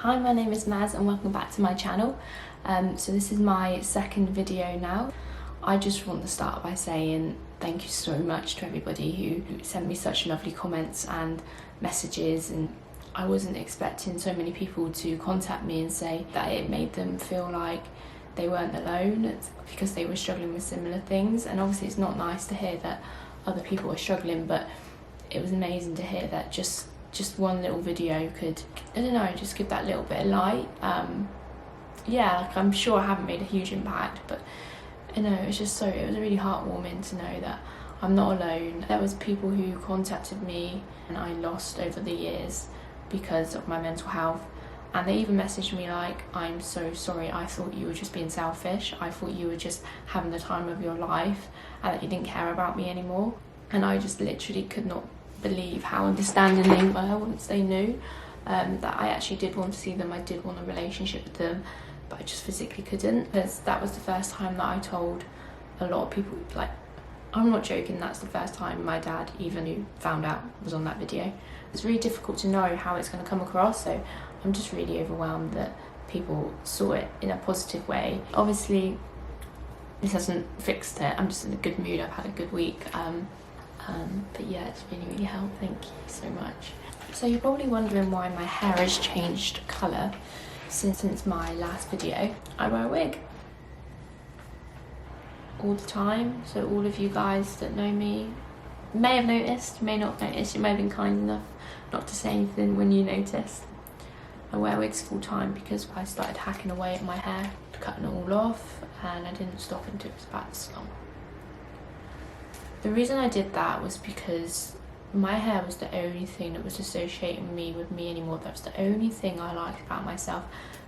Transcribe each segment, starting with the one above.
Hi, my name is Maz and welcome back to my channel. So this is my second video now. I just want to start by saying thank you so much to everybody who sent me such lovely comments and messages, and I wasn't expecting so many people to contact me and say that it made them feel like they weren't alone because they were struggling with similar things. And obviously it's not nice to hear that other people are struggling, but it was amazing to hear that just one little video could, I don't know, just give that little bit of light. Yeah, like I'm sure I haven't made a huge impact, but you know, it was really heartwarming to know that I'm not alone. There was people who contacted me and I lost over the years because of my mental health, and they even messaged me like, I'm so sorry, I thought you were just being selfish, I thought you were just having the time of your life and that you didn't care about me anymore. And I just literally could not believe how understanding they were once they knew that I actually did want to see them, I did want a relationship with them, but I just physically couldn't, because that was the first time that I told a lot of people, like, I'm not joking, that's the first time my dad, even who found out, was on that video. It's really difficult to know how it's going to come across, so I'm just really overwhelmed that people saw it in a positive way. Obviously this hasn't fixed it, I'm just in a good mood, I've had a good week. But yeah, it's really helped, thank you so much. So you're probably wondering why my hair has changed colour since my last video. I wear a wig all the time, so all of you guys that know me may have noticed, may not have noticed, you may have been kind enough not to say anything when you noticed. I wear wigs full time because I started hacking away at my hair, cutting it all off, and I didn't stop until it was about this long. The reason I did that was because my hair was the only thing that was associating me with me anymore. That was the only thing I liked about myself.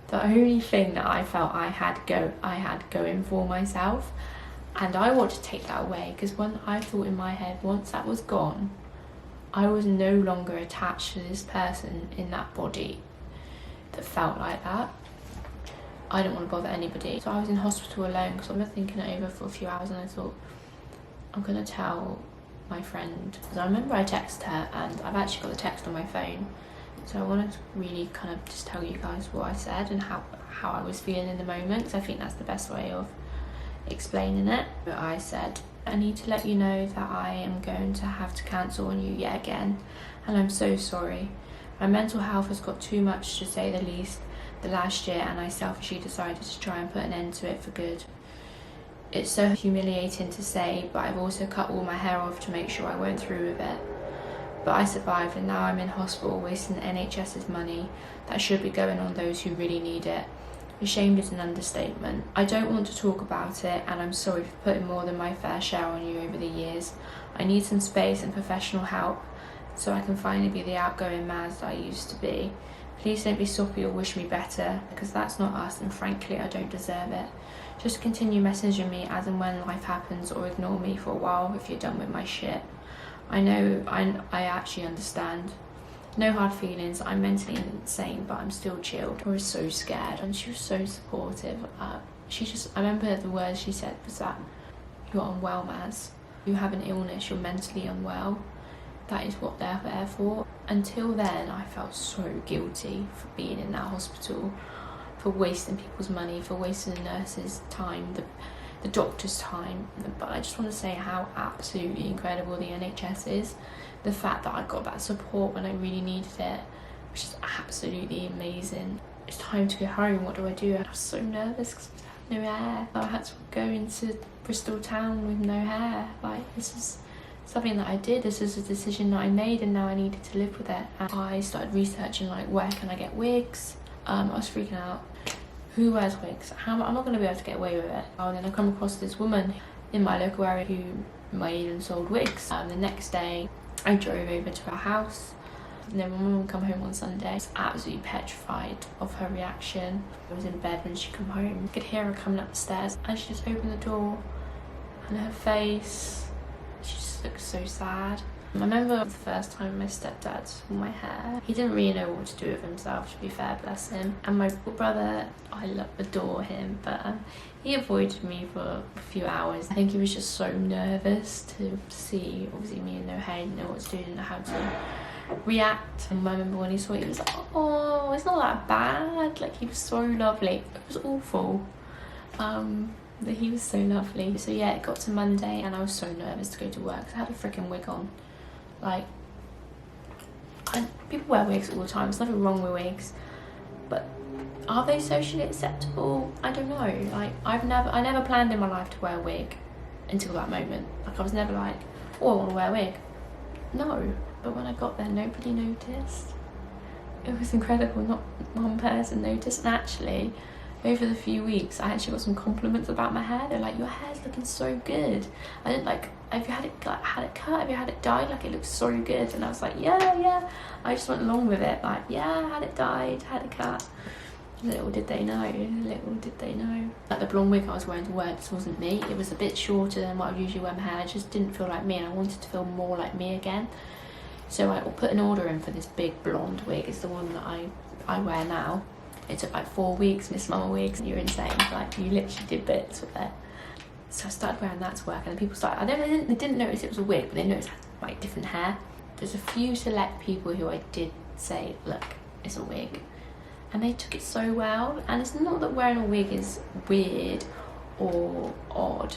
The only thing that I felt I had going for myself. And I want to take that away, because when I thought in my head, once that was gone, I was no longer attached to this person in that body that felt like that. I didn't want to bother anybody. So I was in hospital alone because I was thinking it over for a few hours, and I thought, I'm gonna tell my friend, because I remember I texted her, and I've actually got the text on my phone, so I wanted to really kind of just tell you guys what I said and how I was feeling in the moment, because I think that's the best way of explaining it. But I said, I need to let you know that I am going to have to cancel on you yet again, and I'm so sorry. My mental health has got too much, to say the least, the last year, and I selfishly decided to try and put an end to it for good. It's so humiliating to say, but I've also cut all my hair off to make sure I went through with it. But I survived, and now I'm in hospital wasting the NHS's money that should be going on those who really need it. Ashamed is an understatement. I don't want to talk about it, and I'm sorry for putting more than my fair share on you over the years. I need some space and professional help so I can finally be the outgoing Maz that I used to be. Please don't be soppy or wish me better, because that's not us, and frankly I don't deserve it. Just continue messaging me as and when life happens, or ignore me for a while if you're done with my shit. I know, I actually understand. No hard feelings, I'm mentally insane, but I'm still chilled. I was so scared, and she was so supportive. I remember the words she said was that, you're unwell, Maz. You have an illness, you're mentally unwell. That is what they're there for. Until then, I felt so guilty for being in that hospital, for wasting people's money, for wasting the nurses' time, the doctor's time. But I just want to say how absolutely incredible the NHS is. The fact that I got that support when I really needed it, which is absolutely amazing. It's time to go home, what do I do? I was so nervous because I had no hair. I had to go into Bristol town with no hair. Like, this is something that I did, this is a decision that I made, and now I needed to live with it. And I started researching, like, where can I get wigs? I was freaking out. Who wears wigs? I'm not going to be able to get away with it. And then I come across this woman in my local area who made and sold wigs. The next day I drove over to her house, and then my mum would come home on Sunday. I was absolutely petrified of her reaction. I was in bed when she came home. I could hear her coming up the stairs, and she just opened the door, and her face, she just looked so sad. I remember the first time my stepdad saw my hair. He didn't really know what to do with himself, to be fair, bless him. And my brother, I adore him, but he avoided me for a few hours. I think he was just so nervous to see, obviously, me in no hair, didn't know what to do, didn't know how to react. And I remember when he saw it, he was like, oh, it's not that bad. Like, he was so lovely. It was awful. But he was so lovely. So yeah, it got to Monday and I was so nervous to go to work because I had a freaking wig on. Like, people wear wigs all the time. There's nothing wrong with wigs. But are they socially acceptable? I don't know. Like, I never planned in my life to wear a wig until that moment. Like, I was never like, oh, I want to wear a wig. No. But when I got there, nobody noticed. It was incredible. Not one person noticed. And actually, over the few weeks, I actually got some compliments about my hair. They're like, your hair's looking so good. I didn't like, have you had it cut? Have you had it dyed? Like, it looks so good. And I was like, yeah. I just went along with it. Like, yeah, I had it dyed, had it cut. Little did they know. Like, the blonde wig I was wearing to work just wasn't me. It was a bit shorter than what I usually wear my hair. It just didn't feel like me, and I wanted to feel more like me again. So I put an order in for this big blonde wig. It's the one that I wear now. It took like 4 weeks, Miss Mama wigs. You're insane. Like, you literally did bits with it. So I started wearing that to work, and then people started, they didn't notice it was a wig, but they noticed like different hair. There's a few select people who I did say, look, it's a wig. And they took it so well. And it's not that wearing a wig is weird or odd.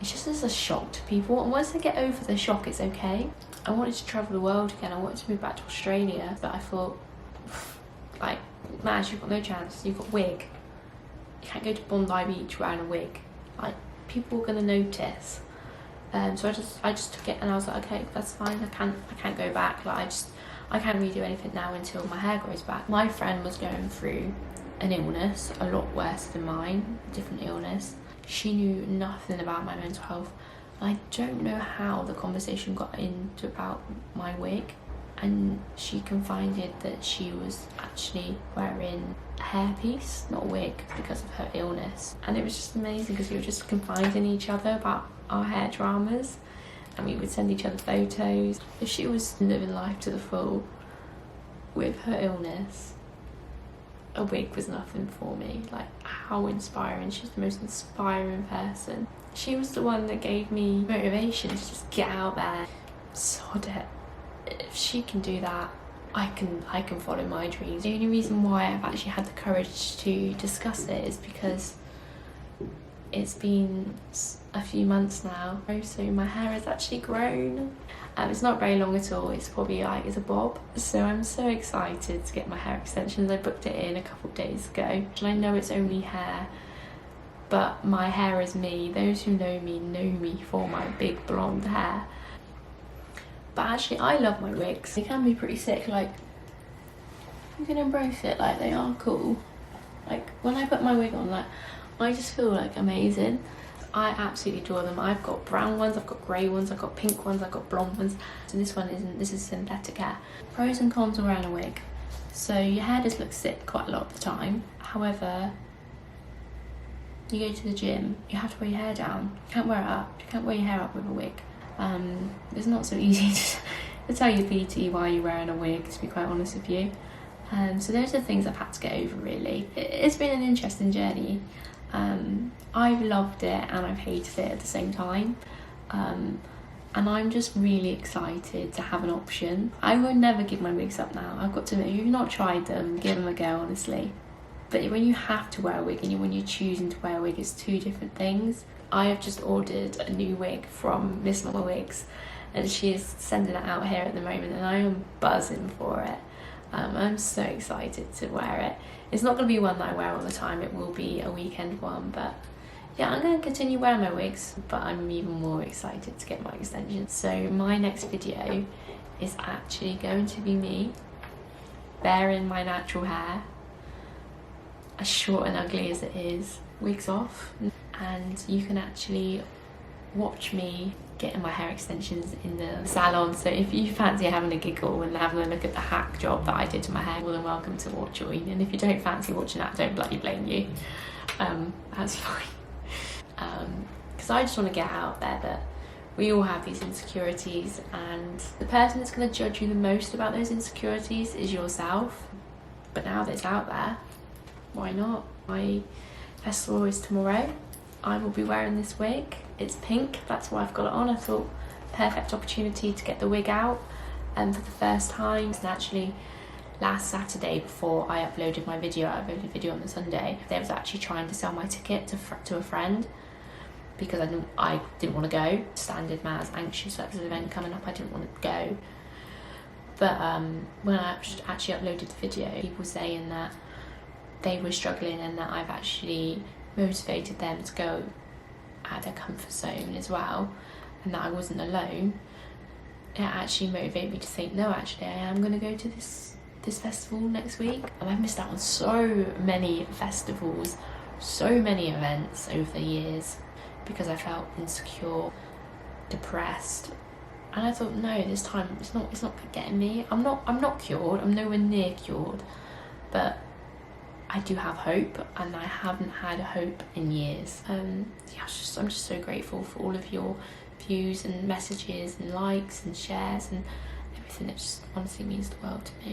It's just as a shock to people. And once they get over the shock, it's okay. I wanted to travel the world again. I wanted to move back to Australia. But I thought, like, Maj, you've got no chance. You've got a wig. You can't go to Bondi Beach wearing a wig. Like, people are gonna notice. So I just took it, and I was like, okay, that's fine. I can't go back. Like, I can't really do anything now until my hair grows back. My friend was going through an illness a lot worse than mine, a different illness. She knew nothing about my mental health. I don't know how the conversation got into about my wig, and she confided that she was actually wearing a hairpiece, not a wig, because of her illness. And it was just amazing because we were just confiding each other about our hair dramas, and we would send each other photos. If she was living life to the full with her illness, a wig was nothing for me. Like, how inspiring. She's the most inspiring person. She was the one that gave me motivation to just get out there, sod it. If she can do that, I can follow my dreams. The only reason why I've actually had the courage to discuss it is because it's been a few months now, so my hair has actually grown. It's not very long at all. It's probably like it's a bob. So I'm so excited to get my hair extensions. I booked it in a couple of days ago, and I know it's only hair, but my hair is me. Those who know me for my big blonde hair. But actually, I love my wigs. They can be pretty sick. Like, you can embrace it. Like, they are cool. Like, when I put my wig on, like, I just feel like amazing. I absolutely adore them. I've got brown ones, I've got grey ones, I've got pink ones, I've got blonde ones. So this one isn't. This is synthetic hair. Pros and cons of wearing a wig. So your hair does look sick quite a lot of the time. However, you go to the gym, you have to wear your hair down. You can't wear it up. You can't wear your hair up with a wig. It's not so easy to tell your PT why you're wearing a wig, to be quite honest with you. So those are the things I've had to get over, really. It's been an interesting journey. I've loved it and I've hated it at the same time. And I'm just really excited to have an option. I will never give my wigs up now. I've got to admit, if you've not tried them, give them a go, honestly. But when you have to wear a wig and when you're choosing to wear a wig, it's two different things. I have just ordered a new wig from Miss Mama Wigs, and she is sending it out here at the moment, and I am buzzing for it. I'm so excited to wear it. It's not going to be one that I wear all the time. It will be a weekend one, but yeah, I'm going to continue wearing my wigs, but I'm even more excited to get my extensions. So my next video is actually going to be me wearing my natural hair, as short and ugly as it is, wigs off, and you can actually watch me getting my hair extensions in the salon. So if you fancy having a giggle and having a look at the hack job that I did to my hair, more than welcome to watch it. And if you don't fancy watching that, don't bloody blame you. That's fine. Because I just want to get out there that we all have these insecurities, and the person that's going to judge you the most about those insecurities is yourself. But now that it's out there, why not? My festival is tomorrow. I will be wearing this wig. It's pink, that's why I've got it on. I thought perfect opportunity to get the wig out. for the first time. And actually last Saturday, before I uploaded my video, I uploaded a video on the Sunday, they was actually trying to sell my ticket to a friend because I didn't want to go. Standard man, I was anxious about this event coming up, I didn't want to go. But when I actually uploaded the video, people saying that they were struggling and that I've actually motivated them to go out of their comfort zone as well, and that I wasn't alone, it actually motivated me to think, no, actually I am going to go to this festival next week. And I've missed out on so many festivals, so many events over the years because I felt insecure, depressed, and I thought, no, this time it's not getting me. I'm not cured, I'm nowhere near cured, but I do have hope, and I haven't had hope in years. Yeah, I'm just so grateful for all of your views and messages and likes and shares and everything. It just honestly means the world to me.